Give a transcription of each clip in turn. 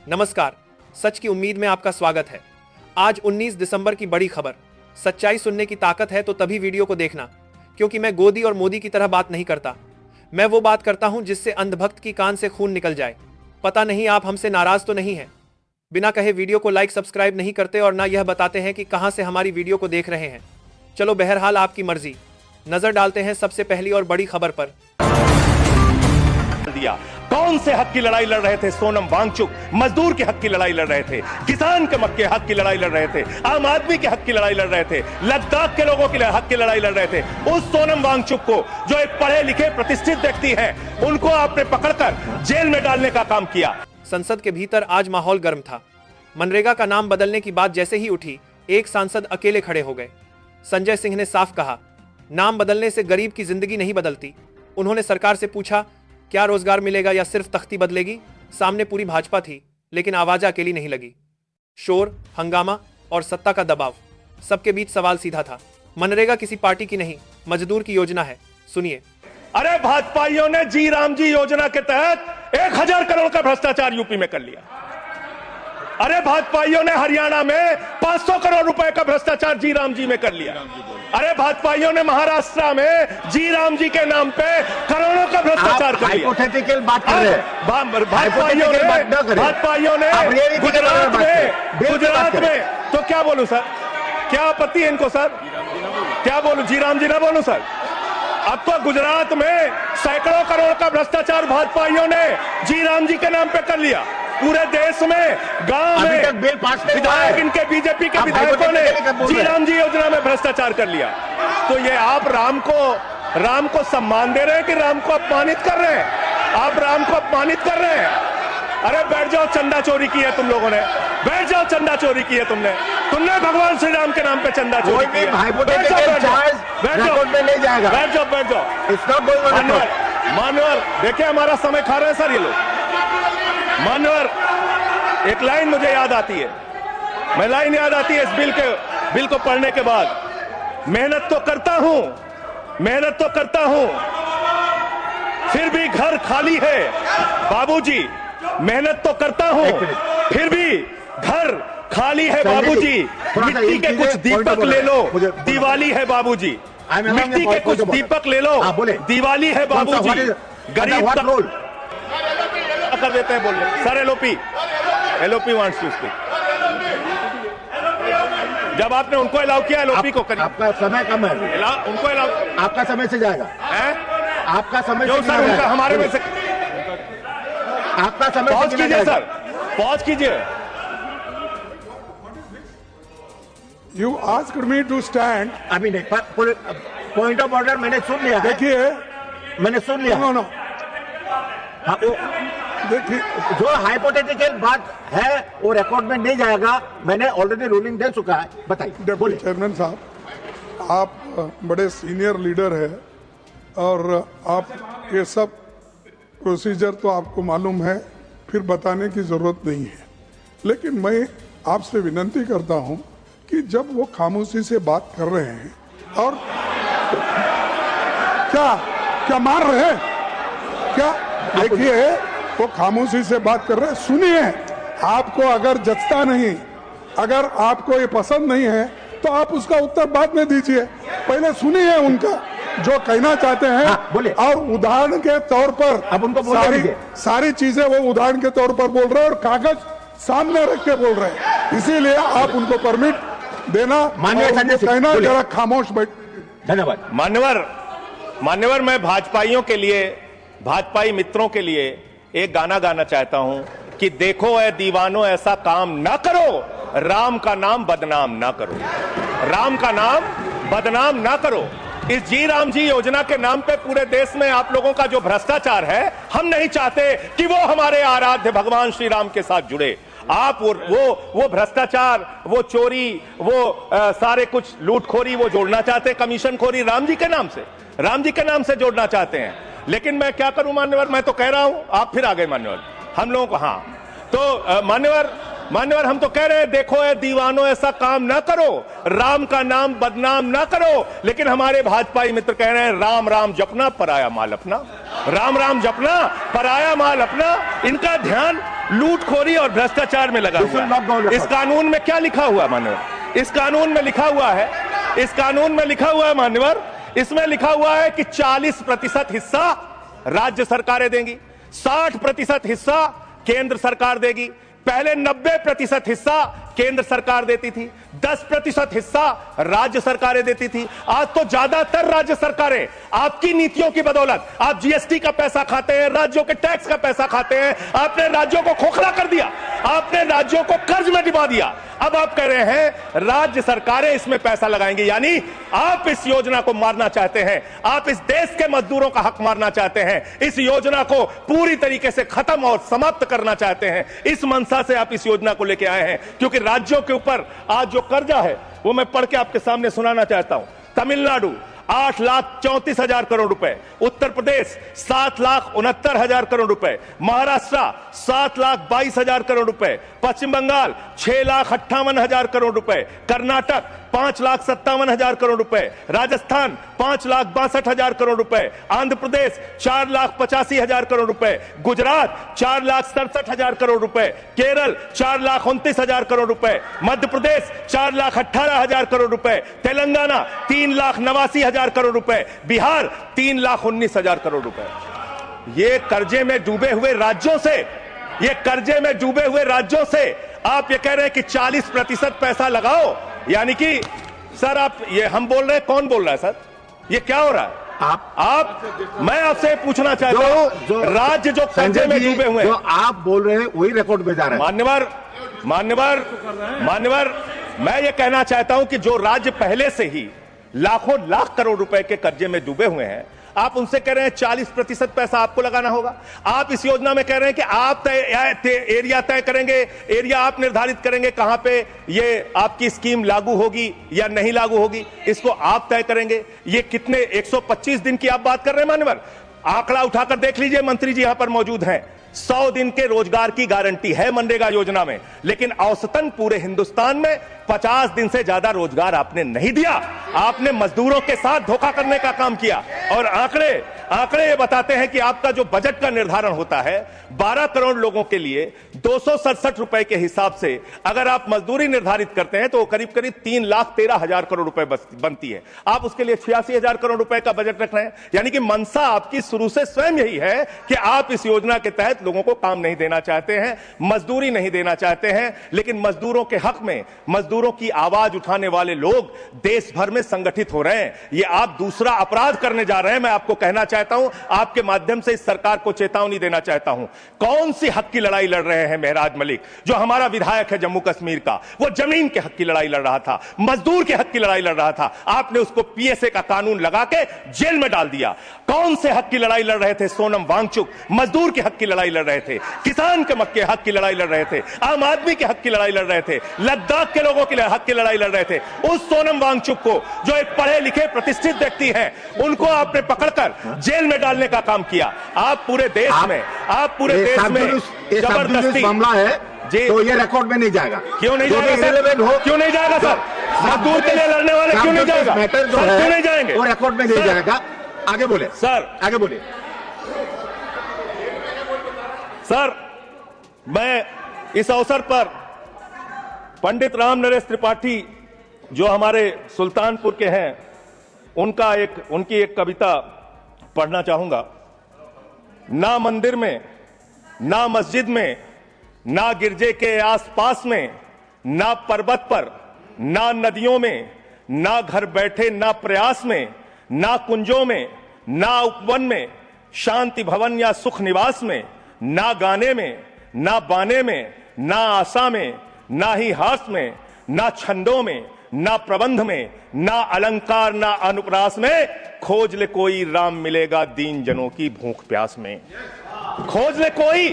नमस्कार, सच की उम्मीद में आपका स्वागत है। आज 19 दिसंबर की बड़ी खबर। सच्चाई सुनने की ताकत है तो तभी वीडियो को देखना, क्योंकि मैं गोदी और मोदी की तरह बात नहीं करता। मैं वो बात करता हूं जिससे अंधभक्त की कान से खून निकल जाए। पता नहीं आप हमसे नाराज तो नहीं हैं। बिना कहे वीडियो को लाइक सब्सक्राइब नहीं करते और ना यह बताते हैं कि कहां से हमारी वीडियो को देख रहे हैं। चलो बहरहाल आपकी मर्जी। नजर डालते हैं सबसे पहली और बड़ी खबर पर। दिया कौन से हक की लड़ाई लड़ रहे थे? सोनम वांगचुक मजदूर के हक की लड़ाई लड़ रहे थे, किसान के हक की लड़ाई लड़ रहे थे, आम आदमी के हक की लड़ाई लड़ रहे थे, लद्दाख के लोगों के हक की लड़ाई लड़ रहे थे। उस सोनम वांगचुक को, जो एक पढ़े लिखे प्रतिष्ठित व्यक्ति हैं, उनको आपने पकड़कर जेल में डालने का काम किया। संसद के भीतर आज माहौल गर्म था। मनरेगा का नाम बदलने की बात जैसे ही उठी, एक सांसद अकेले खड़े हो गए। संजय सिंह ने साफ कहा, नाम बदलने से गरीब की जिंदगी नहीं बदलती। उन्होंने सरकार से पूछा, क्या रोजगार मिलेगा या सिर्फ तख्ती बदलेगी? सामने पूरी भाजपा थी, लेकिन आवाज अकेली नहीं लगी। शोर, हंगामा और सत्ता का दबाव, सबके बीच सवाल सीधा था। मनरेगा किसी पार्टी की नहीं, मजदूर की योजना है। सुनिए। अरे भाजपाइयों ने जी राम जी योजना के तहत 1000 करोड़ का भ्रष्टाचार यूपी में कर लिया। अरे भाजपाइयों ने हरियाणा में 500 करोड़ रुपए का भ्रष्टाचार जी राम जी में कर लिया। अरे भाजपाइयों ने महाराष्ट्र में जी राम जी के नाम पे करोड़ों का भ्रष्टाचार कर लिया। हाइपोथेटिकल बात कर रहे हैं। भाजपाइयों ने गुजरात में तो क्या बोलूं सर? क्या आपत्ति है इनको सर? क्या बोलूं? जी राम जी ना बोलूं सर? अब तो गुजरात में सैकड़ों करोड़ का भ्रष्टाचार भाजपाइयों ने जी राम जी के नाम पे कर लिया। पूरे देश में, गांव में विधायक, इनके बीजेपी के विधायकों ने जी राम जी योजना में भ्रष्टाचार कर लिया। तो ये आप राम को सम्मान दे रहे हैं कि राम को अपमानित कर रहे हैं? आप राम को अपमानित कर रहे हैं। अरे बैठ जाओ, चंदा चोरी की है तुम लोगों ने। बैठ जाओ, चंदा चोरी की है तुमने भगवान श्री राम के नाम पे चंदा चोरी की है। बैठ जाओ। मानवर देखिए, हमारा समय खा रहे हैं सर ये लोग। मानवर, एक लाइन मुझे याद आती है, इस बिल को पढ़ने के बाद। मेहनत तो करता हूं, फिर भी घर खाली है बाबूजी। मेहनत तो करता हूं, फिर भी घर खाली है बाबूजी। मिट्टी के कुछ दीपक ले लो, दिवाली है बाबूजी। मिट्टी के कुछ दीपक ले लो, दिवाली है बाबूजी। गरीब कर देते हैं। बोल sir, LOP wants to speak. जब आपने उनको अलाउ किया, एलओपी को करिए। आपका समय कम है, उनको अलाउ। आपका समय से जाएगा। आपका समय जो सर उनका हमारे में से आपका समय पॉज कीजिए सर, पॉज कीजिए। You asked me to stand. अभी नहीं, पॉइंट ऑफ ऑर्डर मैंने सुन लिया। देखिए, मैंने सुन लिया। नो देखिए, जो हाइपोथेटिकल बात है वो रिकॉर्ड में नहीं जाएगा। मैंने ऑलरेडी रूलिंग दे चुका है। बताइए। डिप्टी चेयरमैन साहब, आप बड़े सीनियर लीडर है और आप ये सब प्रोसीजर तो आपको मालूम है, फिर बताने की जरूरत नहीं है। लेकिन मैं आपसे विनती करता हूं कि जब वो खामोशी से बात कर रहे हैं और क्या मार रहे हैं क्या? देखिए, वो खामोशी से बात कर रहे हैं, सुनिए। आपको अगर जचता नहीं, अगर आपको ये पसंद नहीं है तो आप उसका उत्तर बाद में दीजिए। पहले सुनिए उनका जो कहना चाहते हैं। और उदाहरण के तौर पर अब उनको सारी चीजें वो उदाहरण के तौर पर बोल रहे हैं और कागज सामने रख के बोल रहे हैं। इसीलिए आप उनको परमिट देना, कहना जरा खामोश बैठ। धन्यवाद। मान्यवर, मैं भाजपाइयों के लिए, भाजपाई मित्रों के लिए एक गाना गाना चाहता हूं कि देखो ऐ दीवानों, ऐसा काम ना करो, राम का नाम बदनाम ना करो। राम का नाम बदनाम ना करो। इस जी राम जी योजना के नाम पे पूरे देश में आप लोगों का जो भ्रष्टाचार है, हम नहीं चाहते कि वो हमारे आराध्य भगवान श्री राम के साथ जुड़े। आप वो भ्रष्टाचार, वो चोरी, वो सारे कुछ लूटखोरी वो जोड़ना चाहते हैं, कमीशनखोरी राम जी के नाम से जोड़ना चाहते हैं। लेकिन मैं क्या करूं मान्यवर, मैं तो कह रहा हूं, आप फिर आ गए मान्यवर। हम लोगों को हाँ तो मान्यवर हम तो कह रहे हैं, देखो ऐ दीवानों, ऐसा काम ना करो, राम का नाम बदनाम ना करो। लेकिन हमारे भाजपाई मित्र कह रहे हैं, राम राम जपना पराया माल अपना, राम राम जपना पराया माल अपना। इनका ध्यान लूटखोरी और भ्रष्टाचार में लगा हुआ है। इस कानून में क्या लिखा हुआ है मान्यवर? इस कानून में लिखा हुआ है, इस कानून में लिखा हुआ है मान्यवर, इसमें लिखा हुआ है कि 40% हिस्सा राज्य सरकारें देंगी, 60% हिस्सा केंद्र सरकार देगी। पहले 90% हिस्सा केंद्र सरकार देती थी, 10% हिस्सा राज्य सरकारें देती थी। आज तो ज्यादातर राज्य सरकारें आपकी नीतियों की बदौलत, आप जीएसटी का पैसा खाते हैं, राज्यों के टैक्स का पैसा खाते हैं, आपने राज्यों को खोखला कर दिया, आपने राज्यों को कर्ज में डुबा दिया। अब आप कह रहे हैं राज्य सरकारें इसमें पैसा लगाएंगी, यानी आप इस योजना को मारना चाहते हैं, आप इस देश के मजदूरों का हक मारना चाहते हैं, इस योजना को पूरी तरीके से खत्म और समाप्त करना चाहते हैं। इस मनसा से आप इस योजना को लेकर आए हैं, क्योंकि राज्यों के ऊपर आज जो कर्जा है वो मैं पढ़ के आपके सामने सुनाना चाहता हूं। तमिलनाडु 8,34,000 करोड़ रुपए, उत्तर प्रदेश 7,69,000 करोड़ रुपए, महाराष्ट्र 7,22,000 करोड़ रुपए, पश्चिम बंगाल 6,58,000 करोड़ रुपए, कर्नाटक 5,57,000 करोड़ रुपए, राजस्थान 5,62,000 करोड़ रुपए, आंध्र प्रदेश 4,85,000 करोड़ रुपए, गुजरात 4,67,000 करोड़ रुपए, केरल 4,29,000 करोड़ रुपए, मध्य प्रदेश 4,18,000 करोड़ रुपए, तेलंगाना 3,89,000 करोड़ रुपए, बिहार 3,19,000 करोड़ रुपए। ये कर्जे में डूबे हुए राज्यों से, ये कर्जे में डूबे हुए राज्यों से आप ये कह रहे हैं कि 40% पैसा लगाओ, यानी कि सर आप ये हम बोल रहे हैं, कौन बोल रहा है सर? ये क्या हो रहा है? आप मैं आपसे पूछना चाहता हूं, राज्य जो कर्जे में डूबे हुए हैं, जो आप बोल रहे हैं वही रिकॉर्ड में जा रहा है। मान्यवर मैं ये कहना चाहता हूं कि जो राज्य पहले से ही लाखों लाख करोड़ रुपए के कर्जे में डूबे हुए हैं, आप उनसे कह रहे हैं 40% पैसा आपको लगाना होगा। आप इस योजना में कह रहे हैं कि आप एरिया तय करेंगे, एरिया आप निर्धारित करेंगे कहां पे ये आपकी स्कीम लागू होगी या नहीं लागू होगी, इसको आप तय करेंगे। ये कितने 125 दिन की आप बात कर रहे हैं मान्यवर? आंकड़ा उठाकर देख लीजिए, मंत्री जी यहां पर मौजूद हैं। 100 दिन के रोजगार की गारंटी है मनरेगा योजना में, लेकिन औसतन पूरे हिंदुस्तान में 50 दिन से ज्यादा रोजगार आपने नहीं दिया। आपने मजदूरों के साथ धोखा करने का काम किया। और आंकड़े ये बताते हैं कि आपका जो बजट का निर्धारण होता है 12 करोड़ लोगों के लिए 267 रुपए के हिसाब से अगर आप मजदूरी निर्धारित करते हैं तो करीब करीब 3,13,000 करोड़ रुपए बनती है। आप उसके लिए 86,000 करोड़ रुपए का बजट रख रहे हैं। यानी कि मनसा आपकी शुरू से स्वयं यही है कि आप इस योजना के तहत लोगों को काम नहीं देना चाहते हैं, मजदूरी नहीं देना चाहते हैं। लेकिन मजदूरों के हक में, मजदूरों की आवाज उठाने वाले लोग देश भर में संगठित हो रहे हैं। ये आप दूसरा अपराध करने जा रहे हैं। मैं आपको कहना चाहता हूं, आपके माध्यम से इस सरकार को चेतावनी देना चाहता हूं। कौन सी हक की लड़ाई लड़ रहे हैं मेहराज मलिक? जो हमारा विधायक है जम्मू कश्मीर का, वो जमीन के हक की लड़ाई लड़ रहा था, मजदूर के हक की लड़ाई लड़ रहा था। आपने उसको पीएसए का कानून लगा के जेल में डाल दिया। कौन से हक की लड़ाई लड़ रहे थे? सोनम वांगचुक मजदूर के हक की लड़ाई लड़ रहे थे, किसान के हक की लड़ाई लड़ रहे थे, आम आदमी के हक की लड़ाई लड़ रहे थे, लद्दाख के लोगों के हक की लड़ाई लड़ रहे थे। उस सोनम वांगचुक को, जो एक पढ़े लिखे प्रतिष्ठित व्यक्ति हैं, उनको आपने पकड़कर जेल में डालने का काम किया। आप पूरे देश में जबरदस्ती मामला है जी, तो ये रिकॉर्ड में नहीं जाएगा। क्यों नहीं जाएगा सर? क्यों नहीं जाएगा सर? मजदूर के लिए लड़ने वाले क्यों नहीं जाएगा? क्यों नहीं जाएंगे? वो रिकॉर्ड में नहीं जाएगा। आगे बोले सर, आगे बोले सर। मैं इस अवसर पर पंडित राम नरेश त्रिपाठी जो हमारे सुल्तानपुर के हैं, उनकी एक कविता पढ़ना चाहूंगा। ना मंदिर में, ना मस्जिद में, ना गिरजे के आसपास में, ना पर्वत पर, ना नदियों में, ना घर बैठे, ना प्रयास में, ना कुंजों में, ना उपवन में, शांति भवन या सुख निवास में, ना गाने में, ना बाने में, ना आशा में, ना ही हास में, ना छंदों में, ना प्रबंध में, ना अलंकार, ना अनुप्रास में, खोज ले कोई राम मिलेगा दीन जनों की भूख प्यास में। खोज ले कोई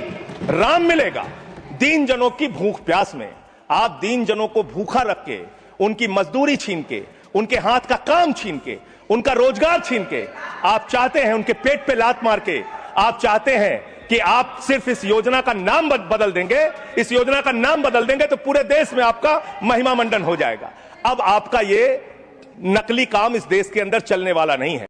राम मिलेगा दीन जनों की भूख प्यास में। आप दीन जनों को भूखा रख के, उनकी मजदूरी छीन के, उनके हाथ का काम छीन के, उनका रोजगार छीन के, आप चाहते हैं उनके पेट पे लात मार के, आप चाहते हैं कि आप सिर्फ इस योजना का नाम बदल देंगे, इस योजना का नाम बदल देंगे तो पूरे देश में आपका महिमा मंडन हो जाएगा। अब आपका ये नकली काम इस देश के अंदर चलने वाला नहीं है।